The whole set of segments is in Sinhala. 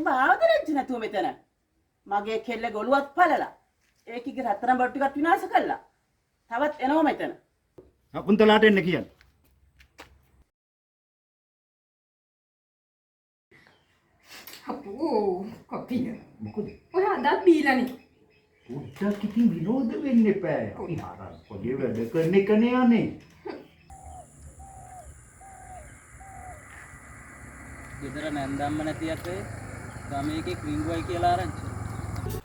උඹ ආවදලෙච්ච නැතුව මෙතන. මගේ කෙල්ල ගොළුවත් පළලා. ඒකිගේ රත්තරන් බඩු ටිකක් විනාශ කළා. තවත් එනවා මෙතන. සකුන්තලාට එන්න කියන්නේ. අපෝ කොපිය. මොකද? ඔය අදත් බීලානේ. උඩක් ඉතින් විනෝද වෙන්න එපා. අපි හරක් පොඩි වැඩ කරන එකනේ යන්නේ. ගෙදර නැන්දම්ම නැති අතේ ගමේකේ ක්‍රින්ගුවයි කියලා ආරංචි.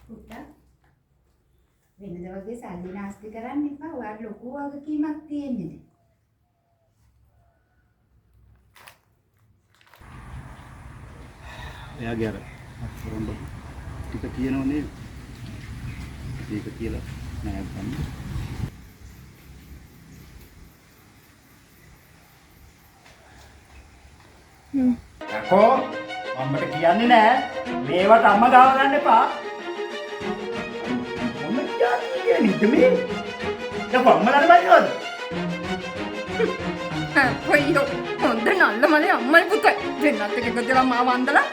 පුතා වෙනද වගේ සල්ලි නාස්ති කරන්න එපා. ඔයාලට ලොකු වගකීමක් තියෙන්නේ. එයාගේ අර රොම්බ ටික තියෙනවනේ. ඒක කියලා නෑ ගන්න. යකෝ අම්මට කියන්නේ නෑ මේවට අම්මා ගාව ගන්න එපා. මොන කියන්නේ මේ? යකෝ අම්මලාට බයිනවද? කොයියෝ හොඳ නල්ල මලේ අම්මයි පුතයි. දෙන්නත් එක ගදලා මාව අන්දලා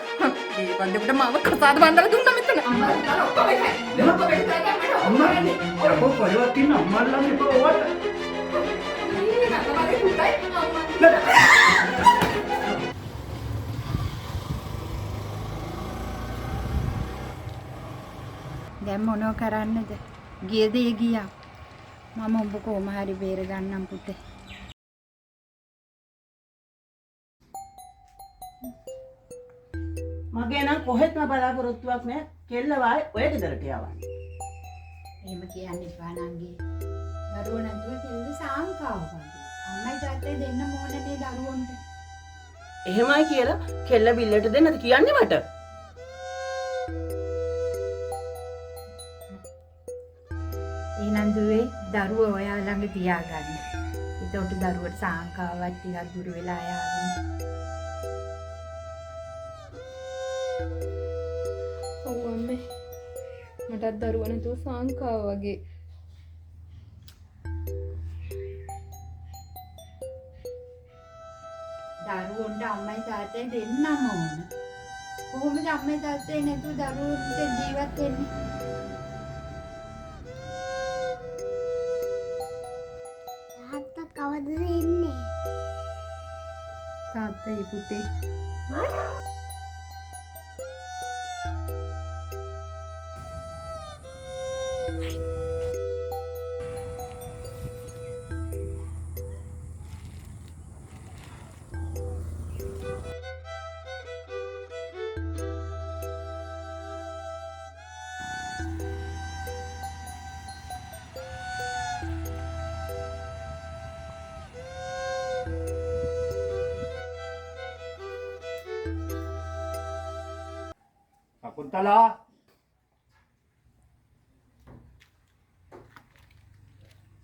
ඒ බන්දෙකුට මාව කසාද බන්දලා දුන්නා මෙතන. අම්මා දාලා ඔක්කොම එකයි. ඔක්කොම එකයි ගමන අම්මානේ. යකෝ කොහෙවත් ඉන්න අම්මලා මෙපා ඔයාට. ඊ නතමගේ පුතයි අම්මා. දැන් මොනව කරන්නද? ගිය දේ ගියා. මම ඔබ කොහොම හරි බේර ගන්නම් පුතේ. මගේ නම් කොහෙත්ම බලාපොරොත්තුවක් නෑ. කෙල්ල වායි ඔය ගෙදරට යවන්නේ. එහෙම කියන්න එපා නංගි. දරුවෝ නැතුව කෙල්ල සාංකාව වගේ. අම්මයි තාත්තයි දෙන්න මොනේ දරුවන්ට. එහෙමයි කියලා කෙල්ල බිල්ලට දෙන්නද කියන්නේ මට? එහෙනම් දුවේ දරුවෝ ඔයා ළඟ තියාගන්න. එතකොට දරුවට සාංකාවක් ටිකක් දුර වෙලා යාවි. ඔව් අම්මේ. මටත් දරුවා නැතුව සාංකාව වගේ. දරුවන්ට අම්මයි තාත්තයි දෙන්නම ඕන. කොහොමද අම්මයි තාත්තයි නැතුව දරුවන්ට ජීවත් වෙන්නේ? තාත්තා කවදද එන්නේ? තාත්තයි පුතේ. සකුන්තලා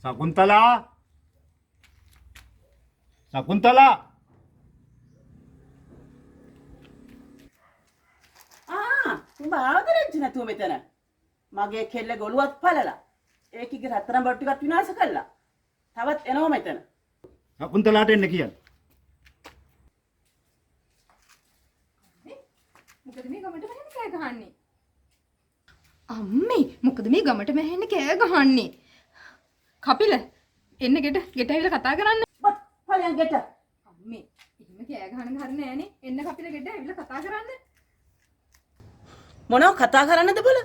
සකුන්තලා සකුන්තලා උඹ ආවදලෙච්ච නැතුව මෙතන. මගේ කෙල්ල ගොළුවත් පළලා. ඒකිගේ රත්තරන් බඩු ටිකක් විනාශ කළා. තවත් එනවා මෙතන. සකුන්තලාට එන්න කියන්නේ. මොකද මේ ගමට මෙහෙම කෑ ගහන්නේ? අම්මේ මොකද මේ ගමට මෙහෙම කෑ ගහන්නේ? කපිල එන්න ගෙට ඇවිල්ලා කතා කරන්න. බත් ඵලයන් ගෙට. අම්මේ එහෙම කෑ ගහන හරිය නෑනේ. එන්න කපිල ගෙට ඇවිල්ලා කතා කරන්න. මොනව කතා කරන්නද බල?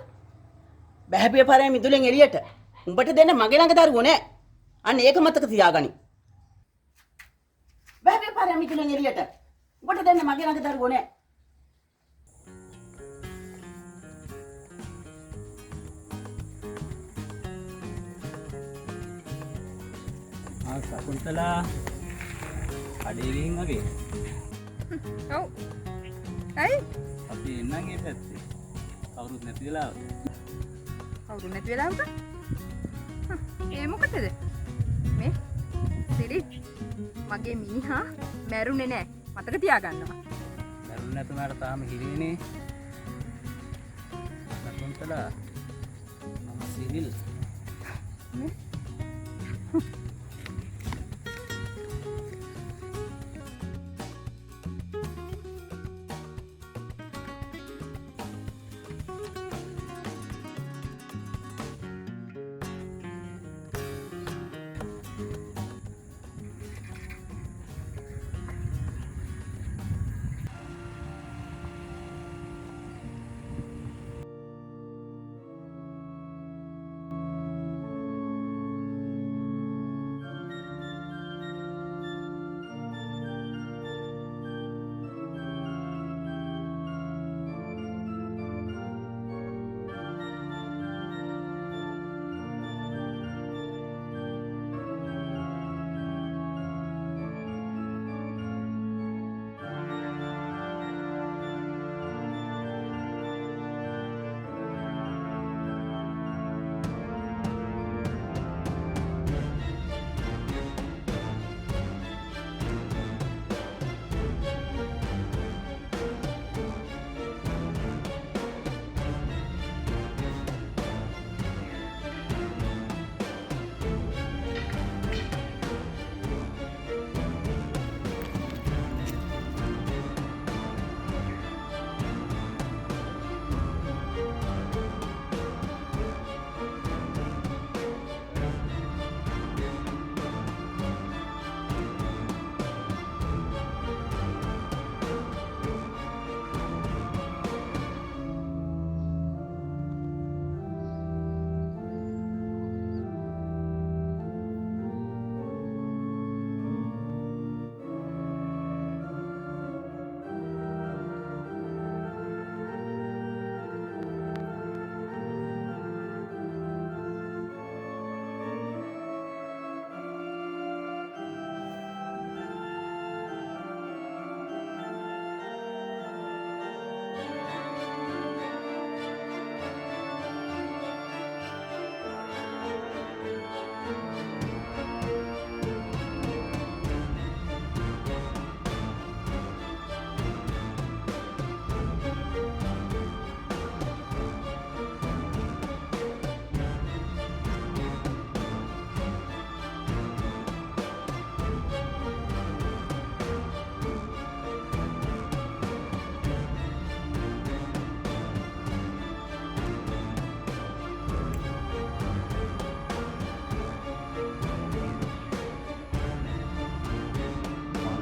බැහැපිය පාරේ මිදුලෙන් එළියට. උඹට දෙන්න මගේ ළඟ දරුවෝ නෑ. අන්න ඒක මතක තියාගනි. බැහැපිය පාරේ මිදුලෙන් එළියට. උඹට දෙන්න මගේ ළඟ දරුවෝ නෑ. සකුන්තලා අඩේ ගිහින් වගේ. ඔව්. ඇයි? අපි එන්නම් ඒ පැත්තේ. කවුරුත් නැති වෙලාව. කවුරු නැති වෙලාවක? ඒ මොකටද? මේ සිරි මගේ මිනිහා මැරුණේ නෑ. මතක තියාගන්නවා. මැරුණ නැතුණාට තාම හිරිනේ. සකුන්තලා මම සිවිල්.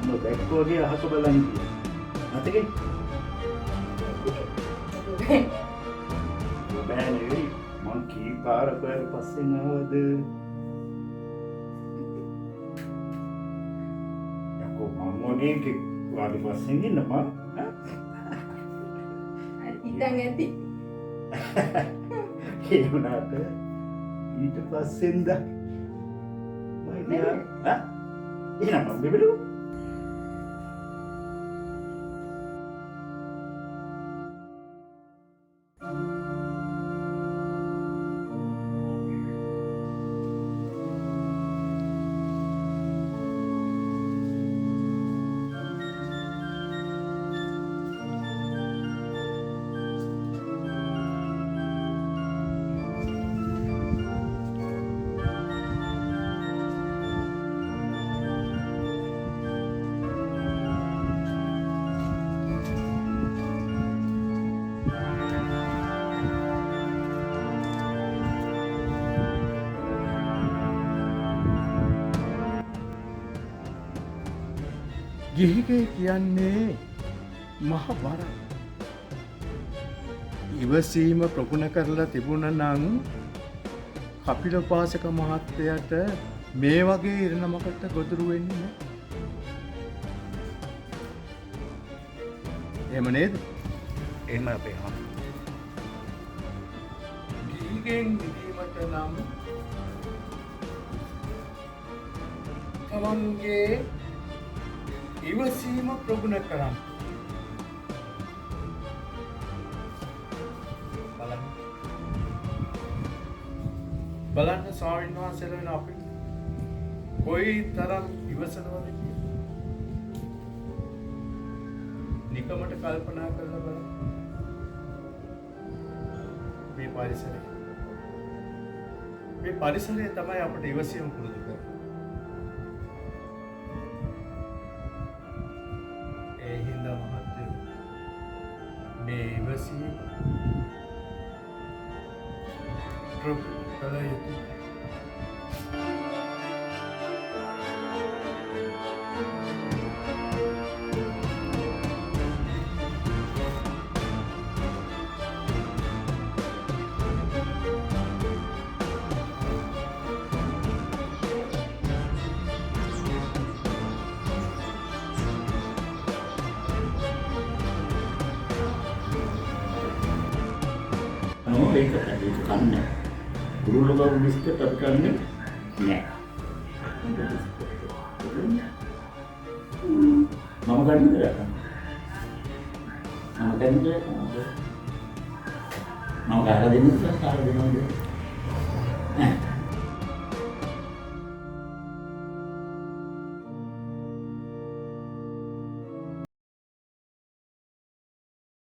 මම දැක්කෝගේ අහක බලන් ගියා. අතේ බෑ නෙවෙයි මං කී පාරක පස්සෙන් ආවද? යකෝ මම මොනේ වාඩි පස්සෙන් ඉන්නවා. ඉතින් ඇති. ඒ වුණාට ඊට පස්සෙන්ද මම ගියා. එහෙනම් මම බෙබළු. ගිහිගේ කියන්නේ මහ බර. ඉවසීම ප්‍රගුණ කරලා තිබුණා නම් කපිලපාසක මහත්තයාට මේ වගේ ඉරණමකට ගොදුරු වෙන්නේ නැහැ. එහෙම නේද? එහෙම අපේ හා. ගිහිගෙන් මිදීමට නම් තමන්ගේ ඉවසීම ප්‍රගුණ කරන්න. බලන්න ස්වාමීන් වහන්සේලා වෙන අපි කොයි තරම් ඉවසනවද කියලා. නිකමට කල්පනා කරලා බලන්න. මේ පරිසරය තමයි අපිට ඉවසීම පුරුදු කරන්නේ. ඒ හින්දා මහත්තයෝ මේ ඉවසීම ප්‍රගුණ කළ යුතුයි. ඒක කන්නේ. ගුරුලගාව බිස්කට් අපි කන්නේ නෑ. මම ගන්නේ මම ගහලා දෙන්නේ කාට දෙනවද?